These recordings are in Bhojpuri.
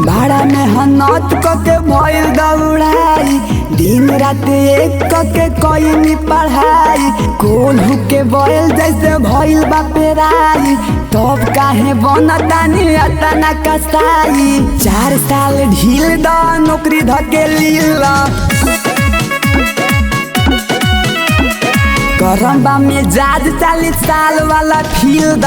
भाड़ा में हनत के भइल दौड़ाई, दिन रात एक के कईनी पढ़ाई। कोल्हू के बैल जैसे भइल बा पेराई, तब काहे बनतानी अतना कसाई। 4 साल ढील द नौकरी धकेलील, गरम बा मिजाज 40 साल वाला फील द।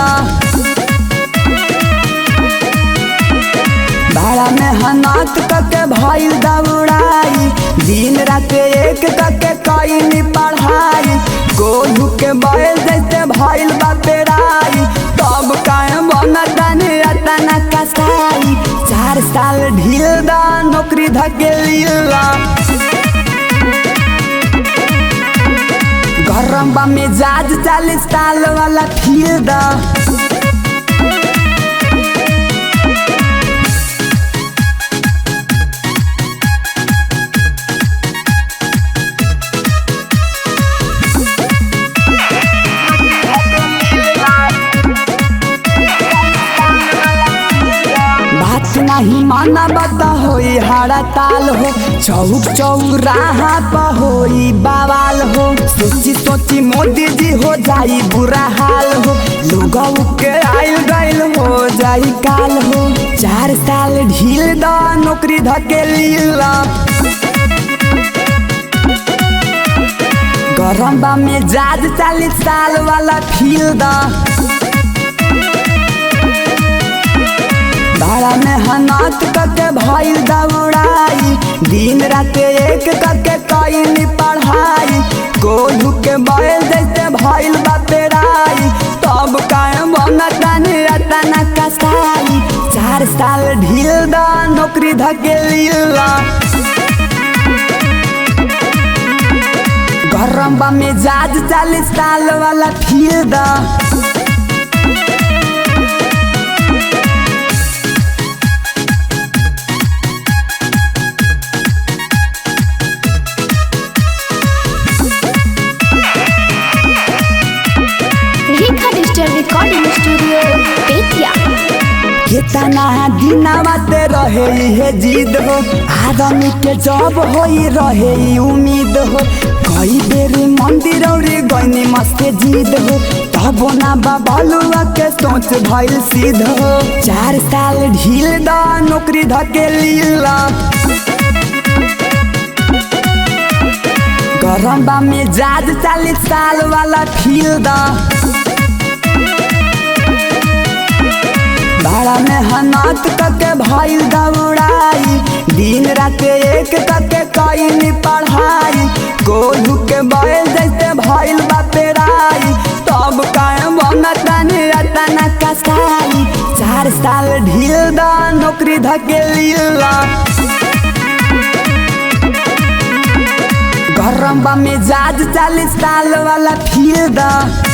भाड़ा में हनत के भइल दौड़ाई, दिन रात एक के कईनी पढ़ाई। कोल्हू के बैल जैसे भइल बा पेराई, तब काहे बनतानी अतना कसाई। 4 साल ढील द नौकरी धकेलील, गरम बा मिजाज 40 साल वाला फील द। नहीं माना बता होई हड़ताल हो, चौक चौराहा पर होई बवाल हो। सोची सोची मोदी जी हो जाई बुरा हाल हो, लोगों के आइल गइल हो जाई काल हो। 4 साल ढील द नौकरी धकेलील, गरम बा मिजाज 40 साल वाला फील द। भाड़ा में हनत के भइल दौड़ाई, दिन रात एक के कईनी पढ़ाई। कोल्हू के बैल जैसे भइल बा पेराई, तब काहे बनतानी अतना कसाई। 4 साल ढील द नौकरी धकेलील, गरम बा मिजाज 40 साल वाला फील द। Recording studio Bettiah. कितना दिनवा ते रहे है जिद हो, आदमी के जब होई रहे उम्मीद हो। कई बेर मंदिर और गईनी मस्ते जिद हो, तब ना बबलुआ के सोच भइल सिद्ध हो। 4 साल ढील द नौकरी धकेलील, गरम बा मिजाज 40 साल वाला फील द। भाड़ा में हनत के भइल दौड़ाई, दिन रात एक के कईनी पढ़ाई। कोल्हू के बैल जैसे भइल बा पेराई, तब काहे बनतानी अतना कसाई। 4 साल ढील द नौकरी धकेलील, गरम बा मिजाज 40 साल वाला फील द।